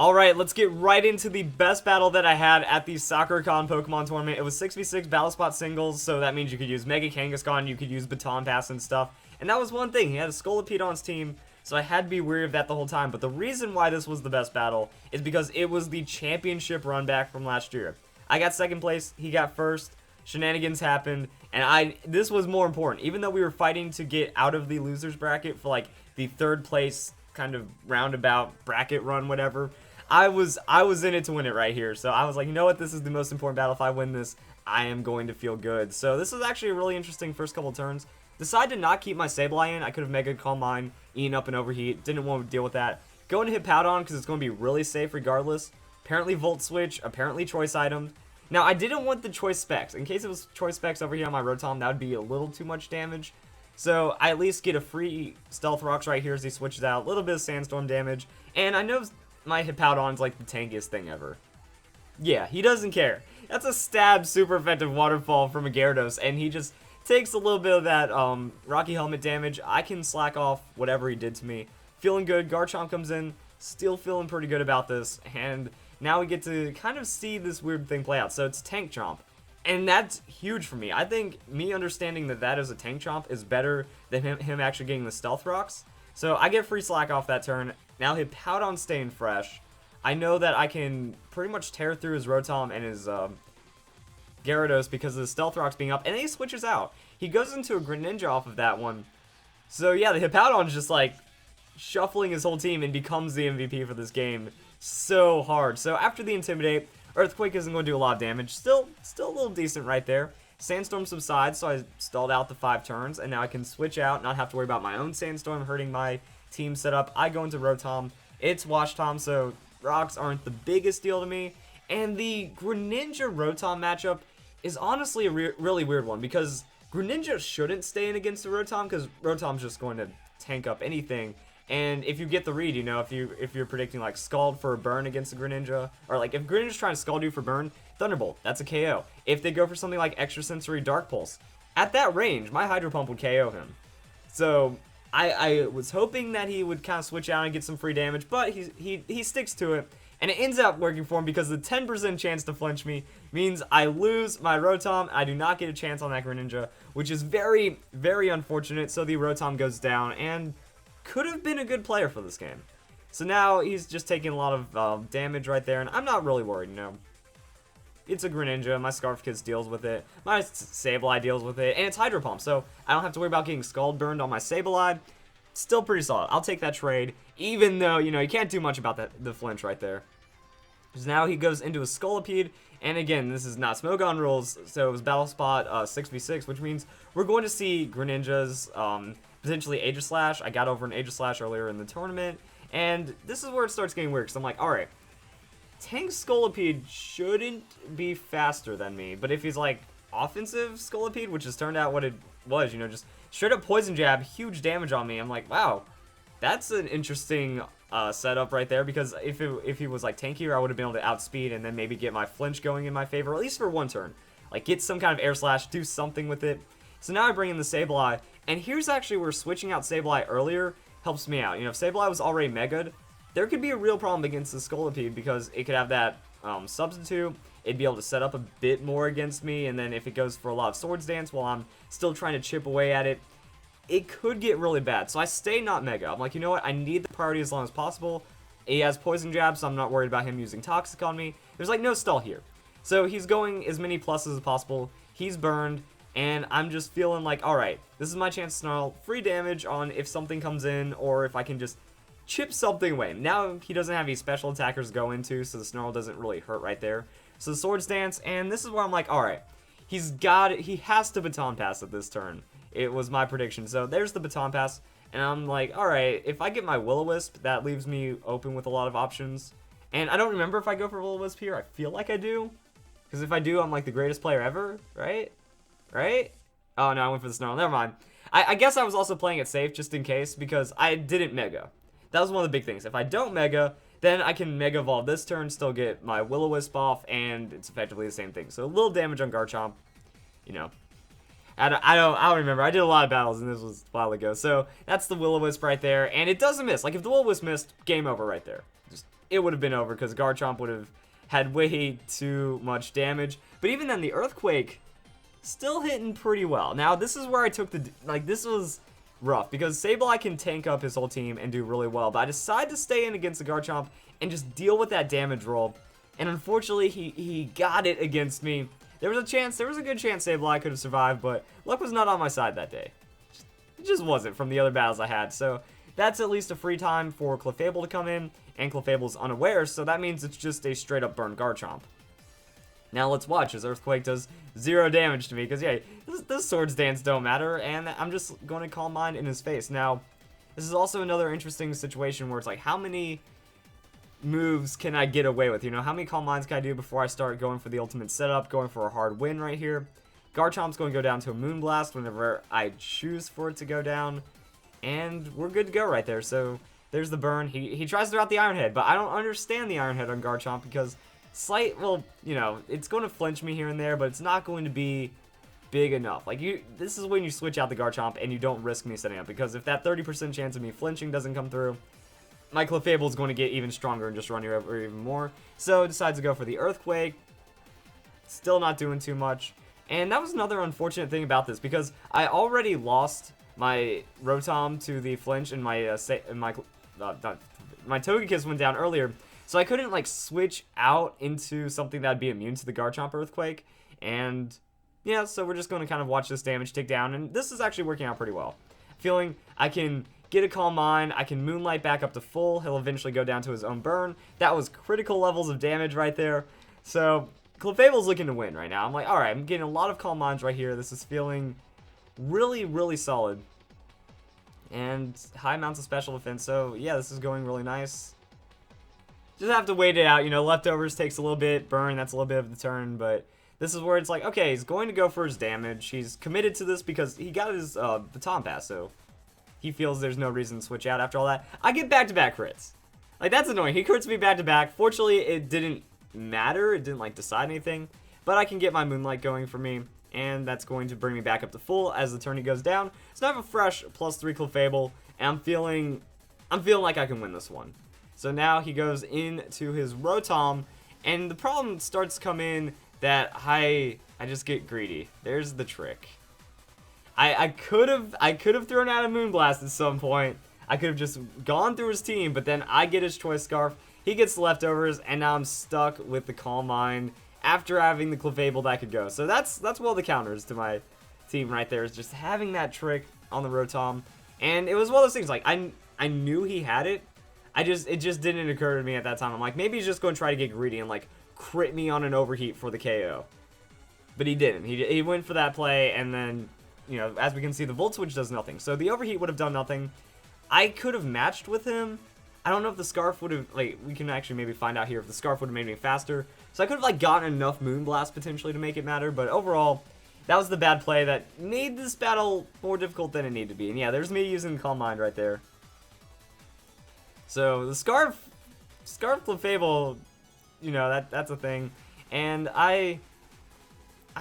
Alright, let's get right into the best battle that I had at the Sakuracon Pokemon Tournament. It was 6v6 Battle Spot Singles, so that means you could use Mega Kangaskhan, you could use Baton Pass and stuff. And that was one thing, he had a Scolipede on his team, so I had to be wary of that the whole time. But the reason why this was the best battle is because it was the championship run back from last year. I got second place, he got first, shenanigans happened, and this was more important. Even though we were fighting to get out of the losers bracket for like the third place kind of roundabout bracket run, whatever, I was in it to win it right here. So I was like, you know what, this is the most important battle. If I win this, I am going to feel good. So this was actually a really interesting first couple turns. Decided to not keep my Sableye in. I could have Mega Calm mine, eaten up and overheat. Didn't want to deal with that. Going to hit Powdon because it's going to be really safe regardless. Apparently Volt Switch, apparently Choice Item. Now I didn't want the Choice Specs. In case it was Choice Specs over here on my Rotom, that would be a little too much damage. So I at least get a free Stealth Rocks right here as he switches out. A little bit of Sandstorm damage. And I know my Hippowdon's like the tankiest thing ever. Yeah, he doesn't care. That's a stab super effective waterfall from a Gyarados, and he just takes a little bit of that Rocky Helmet damage. I can slack off whatever he did to me. Feeling good. Garchomp comes in. Still feeling pretty good about this. And now we get to kind of see this weird thing play out. So it's Tank Chomp. And that's huge for me. I think me understanding that that is a Tank Chomp is better than him actually getting the Stealth Rocks. So I get free slack off that turn. Now Hippowdon staying fresh. I know that I can pretty much tear through his Rotom and his Gyarados because of the Stealth Rocks being up. And then he switches out. He goes into a Greninja off of that one. So yeah, the Hippowdon's just like shuffling his whole team and becomes the MVP for this game so hard. So after the Intimidate, Earthquake isn't going to do a lot of damage. Still a little decent right there. Sandstorm subsides, so I stalled out the 5 turns, and now I can switch out, not have to worry about my own Sandstorm hurting my team setup. I go into Rotom. It's Wash Tom, so rocks aren't the biggest deal to me. And the Greninja Rotom matchup is honestly a really weird one, because Greninja shouldn't stay in against the Rotom, because Rotom's just going to tank up anything. And if you get the read, you know, if you're predicting like Scald for a burn against a Greninja, or like if Greninja's trying to Scald you for burn, Thunderbolt, that's a KO. If they go for something like Extrasensory Dark Pulse, at that range, my Hydro Pump would KO him. So I was hoping that he would kind of switch out and get some free damage, but he sticks to it, and it ends up working for him because the 10% chance to flinch me means I lose my Rotom. I do not get a chance on that Greninja, which is very, very unfortunate. So the Rotom goes down, and could have been a good player for this game. So now he's just taking a lot of damage right there, and I'm not really worried, you know. It's a Greninja, my Scarf Kiss deals with it, my Sableye deals with it, and it's Hydro Pump, so I don't have to worry about getting Scald burned on my Sableye. Still pretty solid. I'll take that trade, even though, you know, you can't do much about the flinch right there. Because now he goes into a Scolipede, and again, this is not Smogon rules, so it was Battle Spot 6v6, which means we're going to see Greninja's potentially Aegislash. I got over an Aegislash earlier in the tournament, and this is where it starts getting weird, because I'm like, alright, Tank Scolipede shouldn't be faster than me, but if he's like offensive Scolipede, which has turned out what it was, you know, just straight up Poison Jab, huge damage on me, I'm like, wow, that's an interesting setup right there, because if he was like tankier, I would have been able to outspeed and then maybe get my flinch going in my favor, at least for one turn. Like, get some kind of Air Slash, do something with it. So now I bring in the Sableye, and here's actually where switching out Sableye earlier helps me out. You know, if Sableye was already Mega'd, there could be a real problem against the Scolipede, because it could have that substitute. It'd be able to set up a bit more against me, and then if it goes for a lot of Swords Dance while I'm still trying to chip away at it, it could get really bad. So I stay not Mega. I'm like, you know what? I need the priority as long as possible. He has Poison Jab, so I'm not worried about him using Toxic on me. There's like no stall here. So he's going as many pluses as possible. He's burned, and I'm just feeling like, alright, this is my chance to Snarl. Free damage on if something comes in, or if I can just chip something away. Now he doesn't have any special attackers to go into, so the Snarl doesn't really hurt right there. So the Swords Dance, and this is where I'm like, alright, he's got it. He has to Baton Pass at this turn. It was my prediction. So there's the Baton Pass, and I'm like, alright, if I get my Will-O-Wisp, that leaves me open with a lot of options. And I don't remember if I go for Will-O-Wisp here. I feel like I do, because if I do, I'm like the greatest player ever, right? Right? Oh no, I went for the Snarl. Never mind. I guess I was also playing it safe just in case, because I didn't Mega. That was one of the big things. If I don't Mega, then I can Mega Evolve this turn, still get my Will-O-Wisp off, and it's effectively the same thing. So a little damage on Garchomp, you know. I don't remember. I did a lot of battles, and this was a while ago. So that's the Will-O-Wisp right there, and it doesn't miss. Like, if the Will-O-Wisp missed, game over right there. Just it would have been over because Garchomp would have had way too much damage. But even then, the Earthquake still hitting pretty well. Now, this is where I took the, like, this was rough because Sableye can tank up his whole team and do really well. But I decided to stay in against the Garchomp and just deal with that damage roll. And unfortunately, he got it against me. There was a good chance Sableye could have survived, but luck was not on my side that day. It just wasn't from the other battles I had. So that's at least a free time for Clefable to come in, and Clefable's unaware, so that means it's just a straight up burn Garchomp. Now let's watch as Earthquake does 0 damage to me, because yeah, this Swords Dance don't matter, and I'm just going to Calm Mind in his face. Now, this is also another interesting situation where it's like, how many moves can I get away with? You know, how many Calm Minds can I do before I start going for the ultimate setup, going for a hard win right here? Garchomp's going to go down to a Moonblast whenever I choose for it to go down, and we're good to go right there. So there's the burn. He tries to throw out the Iron Head, but I don't understand the Iron Head on Garchomp because well, you know, it's going to flinch me here and there, but it's not going to be big enough. Like, this is when you switch out the Garchomp and you don't risk me setting up, because if that 30% chance of me flinching doesn't come through, my Clefable is going to get even stronger and just run you over even more. So decides to go for the Earthquake. Still not doing too much. And that was another unfortunate thing about this, because I already lost my Rotom to the flinch, and my Togekiss went down earlier, so I couldn't like switch out into something that'd be immune to the Garchomp Earthquake. And yeah, so we're just going to kind of watch this damage tick down, and this is actually working out pretty well. Feeling I can get a Calm Mind, I can Moonlight back up to full, he'll eventually go down to his own burn. That was critical levels of damage right there. So Clefable's looking to win right now. I'm like, alright, I'm getting a lot of Calm Minds right here. This is feeling really, really solid. And high amounts of special defense, so yeah, this is going really nice. Just have to wait it out, you know, leftovers takes a little bit, burn, that's a little bit of the turn, but this is where it's like, okay, he's going to go for his damage. He's committed to this because he got his Baton Pass, so he feels there's no reason to switch out after all that. I get back-to-back crits. Like, that's annoying. He crits me back-to-back. Fortunately, it didn't matter. It didn't, like, decide anything. But I can get my Moonlight going for me, and that's going to bring me back up to full as the tourney goes down. So now I have a fresh +3 Clefable, and I'm feeling like I can win this one. So now he goes into his Rotom, and the problem starts to come in that I just get greedy. There's the trick. I could have thrown out a Moonblast at some point. I could have just gone through his team, but then I get his Choice Scarf. He gets the leftovers, and now I'm stuck with the Calm Mind after having the Clefable that could go. So that's one of the counters to my team right there, is just having that trick on the Rotom. And it was one of those things, like, I knew he had it. It just didn't occur to me at that time. I'm like, maybe he's just going to try to get greedy and, like, crit me on an Overheat for the KO. But he didn't. He went for that play, and then, you know, as we can see, the Volt Switch does nothing. So the Overheat would have done nothing. I could have matched with him. I don't know if the Scarf would have, like, we can actually maybe find out here if the Scarf would have made me faster. So I could have, like, gotten enough Moonblast potentially to make it matter. But overall, that was the bad play that made this battle more difficult than it needed to be. And yeah, there's me using Calm Mind right there. So the Scarf Clefable, you know, that's a thing. And I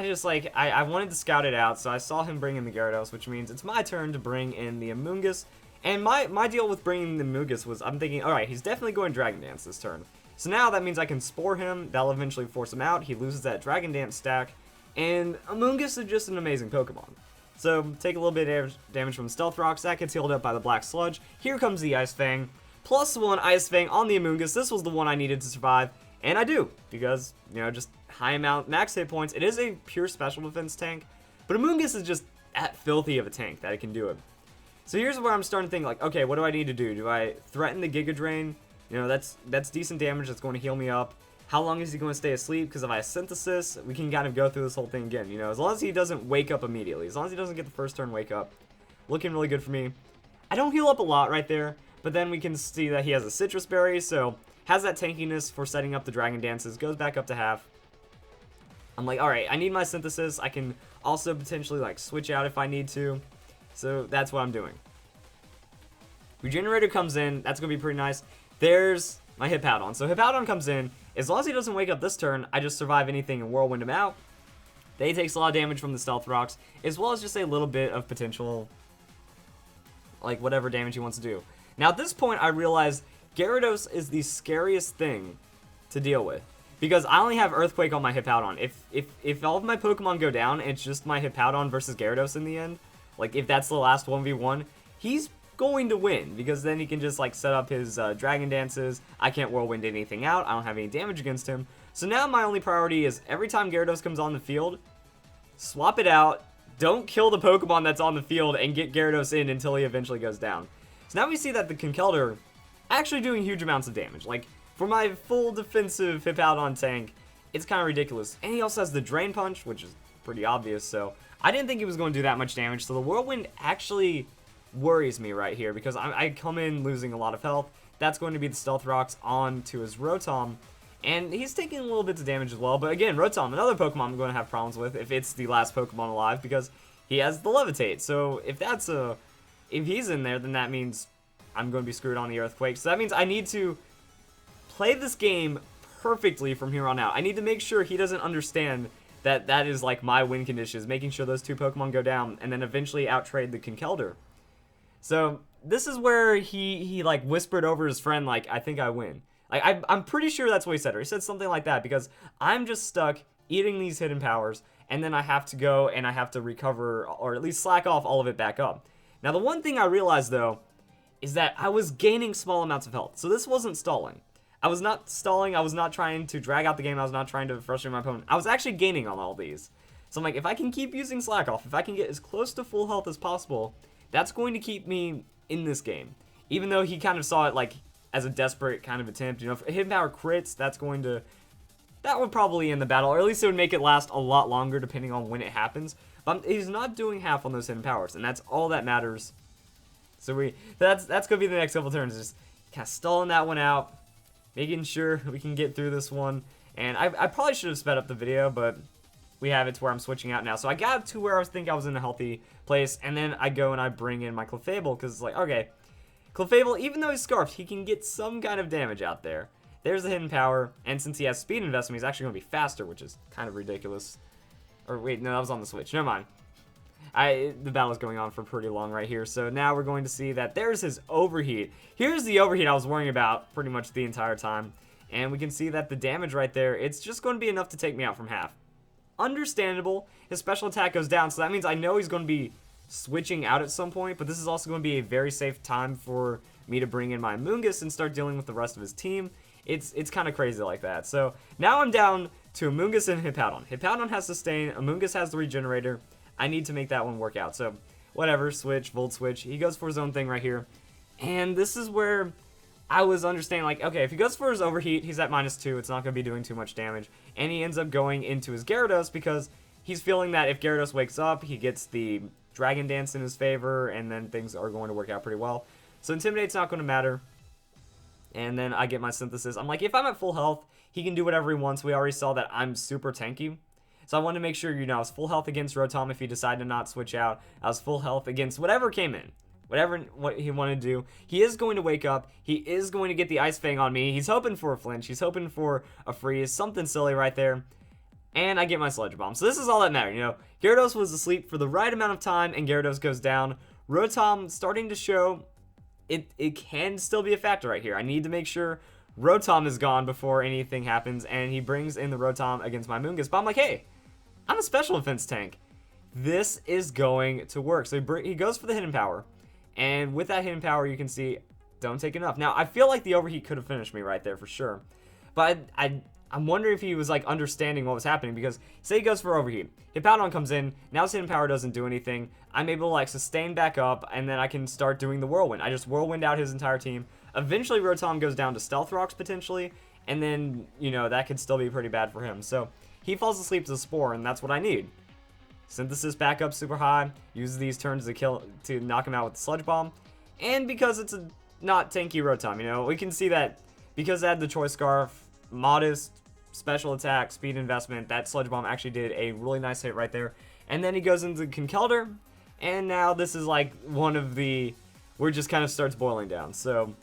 just, like, I wanted to scout it out, so I saw him bring in the Gyarados, which means it's my turn to bring in the Amoonguss. And my deal with bringing the Amoonguss was, I'm thinking, alright, he's definitely going Dragon Dance this turn. So now that means I can Spore him, that'll eventually force him out, he loses that Dragon Dance stack, and Amoonguss is just an amazing Pokemon. So, take a little bit of damage from Stealth Rocks, that gets healed up by the Black Sludge. Here comes the Ice Fang, +1 Ice Fang on the Amoonguss. This was the one I needed to survive, and I do, because, you know, just high amount, max hit points. It is a pure special defense tank, but Amoonguss is just that filthy of a tank that it can do it. So here's where I'm starting to think, like, okay, what do I need to do? Do I threaten the Giga Drain? You know, that's decent damage, that's going to heal me up. How long is he going to stay asleep? Because if I Synthesis, we can kind of go through this whole thing again, you know, as long as he doesn't wake up immediately, as long as he doesn't get the first turn wake up. Looking really good for me. I don't heal up a lot right there, but then we can see that he has a Citrus Berry, so has that tankiness for setting up the Dragon Dances, goes back up to half. I'm like, alright, I need my Synthesis. I can also potentially, like, switch out if I need to. So that's what I'm doing. Regenerator comes in. That's going to be pretty nice. There's my Hippowdon. So Hippowdon comes in. As long as he doesn't wake up this turn, I just survive anything and Whirlwind him out. They takes a lot of damage from the Stealth Rocks, as well as just a little bit of potential, like, whatever damage he wants to do. Now, at this point, I realize Gyarados is the scariest thing to deal with. Because I only have Earthquake on my Hippowdon. If all of my Pokemon go down, it's just my Hippowdon versus Gyarados in the end. Like, if that's the last 1v1, he's going to win. Because then he can just, like, set up his Dragon Dances. I can't Whirlwind anything out. I don't have any damage against him. So now my only priority is every time Gyarados comes on the field, swap it out. Don't kill the Pokemon that's on the field and get Gyarados in until he eventually goes down. So now we see that the Conkeldurr actually doing huge amounts of damage. Like, for my full defensive Hippowdon tank, it's kind of ridiculous. And he also has the Drain Punch, which is pretty obvious, so I didn't think he was going to do that much damage. So the Whirlwind actually worries me right here because I come in losing a lot of health. That's going to be the Stealth Rocks on to his Rotom. And he's taking a little bit of damage as well. But again, Rotom, another Pokemon I'm going to have problems with if it's the last Pokemon alive because he has the Levitate. So if he's in there, then that means I'm going to be screwed on the Earthquake. So that means I need to play this game perfectly from here on out. I need to make sure he doesn't understand that that is like my win conditions, making sure those two Pokemon go down and then eventually out-trade the Conkeldurr. So this is where he like whispered over his friend like, I think I win. Like I'm pretty sure that's what he said, or he said something like that because I'm just stuck eating these hidden powers and then I have to go and I have to recover or at least slack off all of it back up. Now the one thing I realized though is that I was gaining small amounts of health. So this wasn't stalling. I was not stalling, I was not trying to drag out the game, I was not trying to frustrate my opponent. I was actually gaining on all these. So I'm like, if I can keep using Slack Off, if I can get as close to full health as possible, that's going to keep me in this game. Even though he kind of saw it like as a desperate kind of attempt, you know, if Hidden Power crits, that would probably end the battle, or at least it would make it last a lot longer depending on when it happens. But he's not doing half on those Hidden Powers, and that's all that matters. So that's going to be the next couple turns, just kind of stalling that one out, making sure we can get through this one. And I probably should have sped up the video, but we have it to where I'm switching out now. So I got to where I think I was in a healthy place, and then I go and I bring in my Clefable, because it's like, okay, Clefable, even though he's Scarfed, he can get some kind of damage out there. There's the Hidden Power, and since he has Speed Investment, he's actually going to be faster, which is kind of ridiculous. Or wait, no, that was on the Switch. Never mind. The battle's going on for pretty long right here, so now we're going to see that there's his Overheat. Here's the Overheat I was worrying about pretty much the entire time, and we can see that the damage right there, it's just going to be enough to take me out from half. Understandable, his special attack goes down, so that means I know he's going to be switching out at some point, but this is also going to be a very safe time for me to bring in my Amoonguss and start dealing with the rest of his team. It's kind of crazy like that. So now I'm down to Amoonguss and Hippowdon. Hippowdon has Sustain, Amoonguss has the Regenerator. I need to make that one work out. So whatever, switch, Volt Switch. He goes for his own thing right here. And this is where I was understanding, like, okay, if he goes for his Overheat, he's at -2. It's not going to be doing too much damage. And he ends up going into his Gyarados because he's feeling that if Gyarados wakes up, he gets the Dragon Dance in his favor, and then things are going to work out pretty well. So Intimidate's not going to matter. And then I get my Synthesis. I'm like, if I'm at full health, he can do whatever he wants. We already saw that I'm super tanky. So I wanted to make sure, you know, I was full health against Rotom if he decided to not switch out. I was full health against whatever came in. What he wanted to do. He is going to wake up. He is going to get the Ice Fang on me. He's hoping for a flinch. He's hoping for a freeze. Something silly right there. And I get my Sludge Bomb. So this is all that mattered, you know. Gyarados was asleep for the right amount of time, and Gyarados goes down. Rotom starting to show it can still be a factor right here. I need to make sure Rotom is gone before anything happens, and he brings in the Rotom against my Amoonguss. But I'm like, hey, I'm a special defense tank. This is going to work. So he goes for the Hidden Power, and with that Hidden Power, you can see, don't take enough. Now, I feel like the Overheat could have finished me right there for sure, but I'm wondering if he was like understanding what was happening, because say he goes for Overheat, Hippowdon comes in, now his Hidden Power doesn't do anything, I'm able to like sustain back up, and then I can start doing the Whirlwind. I just Whirlwind out his entire team. Eventually Rotom goes down to Stealth Rocks potentially, and then, you know, that could still be pretty bad for him. So he falls asleep to the Spore, and that's what I need. Synthesis back up super high, uses these turns to knock him out with the Sludge Bomb, and because it's a not tanky Rotom, you know, we can see that because I had the Choice Scarf, modest special attack, speed investment, that Sludge Bomb actually did a really nice hit right there. And then he goes into Conkeldurr, and now this is like one of the, where it just kind of starts boiling down. So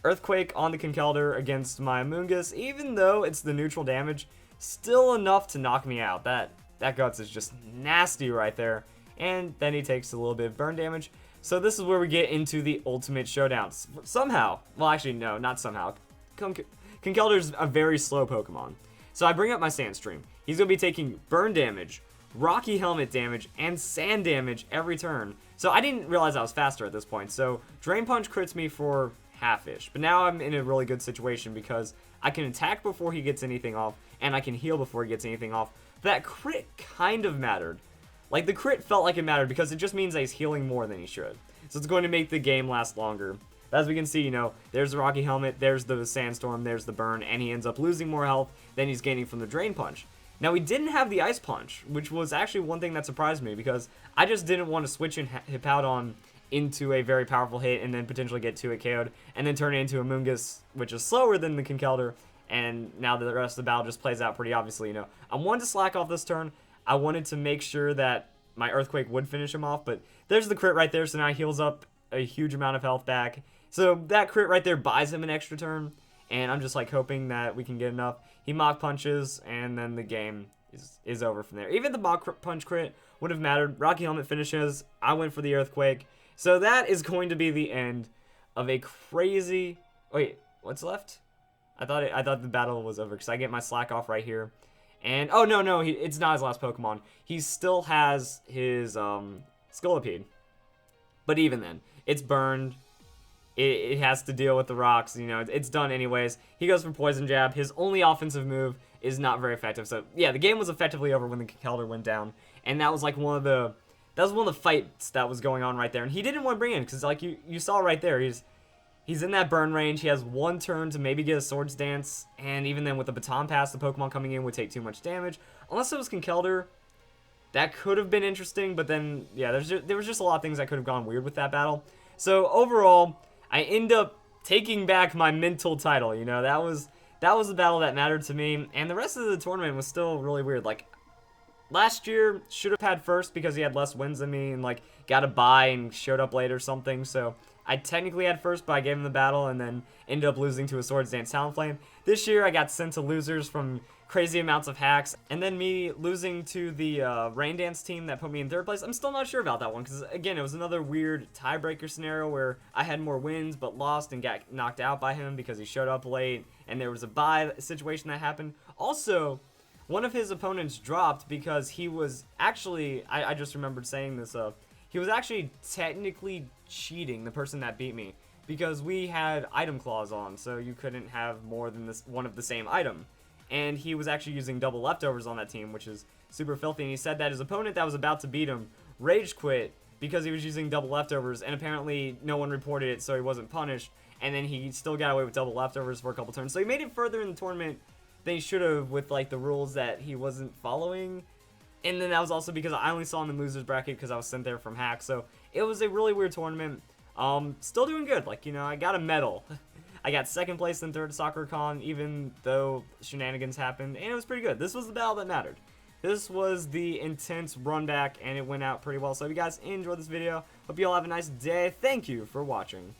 Earthquake on the Conkeldurr against my Amoonguss, even though it's the neutral damage, still enough to knock me out. That Guts is just nasty right there. And then he takes a little bit of burn damage. So this is where we get into the ultimate showdown. Somehow, well actually no, not somehow, Conkeldur's a very slow Pokemon. So I bring up my Sandstream. He's going to be taking burn damage, Rocky Helmet damage, and sand damage every turn. So I didn't realize I was faster at this point. So Drain Punch crits me for half-ish. But now I'm in a really good situation because I can attack before he gets anything off, and I can heal before he gets anything off. That crit kind of mattered. Like, the crit felt like it mattered because it just means that he's healing more than he should. So it's going to make the game last longer. As we can see, you know, there's the Rocky Helmet, there's the Sandstorm, there's the Burn, and he ends up losing more health than he's gaining from the Drain Punch. Now, he didn't have the Ice Punch, which was actually one thing that surprised me because I just didn't want to switch in Hippowdon into a very powerful hit and then potentially get 2-hit KO'd and then turn it into a Moongus, which is slower than the Conkeldurr, and now the rest of the battle just plays out pretty obviously, you know. I wanted to slack off this turn. I wanted to make sure that my Earthquake would finish him off, but there's the crit right there, so now he heals up a huge amount of health back. So that crit right there buys him an extra turn, and I'm just like hoping that we can get enough. He Mach Punches, and then the game is over from there. Even the Mach Punch crit would have mattered. Rocky Helmet finishes. I went for the Earthquake. So that is going to be the end of a crazy... Wait, what's left? I thought the battle was over because I get my slack off right here. And, oh, no, it's not his last Pokemon. He still has his Scolipede. But even then, it's burned. It has to deal with the rocks, you know, it's done anyways. He goes for Poison Jab. His only offensive move is not very effective. So, yeah, the game was effectively over when the Conkeldurr went down. And that was like one of the fights that was going on right there. And he didn't want to bring in because, like, you saw right there, he's in that burn range. He has one turn to maybe get a Swords Dance. And even then, with the Baton Pass, the Pokemon coming in would take too much damage. Unless it was Conkeldurr, that could have been interesting. But then, yeah, there was just a lot of things that could have gone weird with that battle. So, overall, I end up taking back my mental title, you know, that was the battle that mattered to me, and the rest of the tournament was still really weird. Like, last year, should have had first because he had less wins than me, and, like, got a bye and showed up late or something, so I technically had first, but I gave him the battle, and then ended up losing to a Swords Dance Talonflame. This year, I got sent to losers from crazy amounts of hacks, and then me losing to the Rain Dance team that put me in third place. I'm still not sure about that one, because, again, it was another weird tiebreaker scenario where I had more wins, but lost and got knocked out by him because he showed up late, and there was a bye situation that happened. Also, one of his opponents dropped because he was actually, I just remembered saying this, he was actually technically cheating, the person that beat me, because we had item clause on, so you couldn't have more than one of the same item. And he was actually using double leftovers on that team, which is super filthy. And he said that his opponent that was about to beat him rage quit because he was using double leftovers, and apparently no one reported it, so he wasn't punished. And then he still got away with double leftovers for a couple turns. So he made it further in the tournament than he should have with, like, the rules that he wasn't following. And then that was also because I only saw him in loser's bracket because I was sent there from hack. So it was a really weird tournament. Still doing good. Like, you know, I got a medal. I got second place and third Sakuracon, even though shenanigans happened, and it was pretty good. This was the battle that mattered. This was the intense run back, and it went out pretty well. So if you guys enjoyed this video, hope you all have a nice day. Thank you for watching.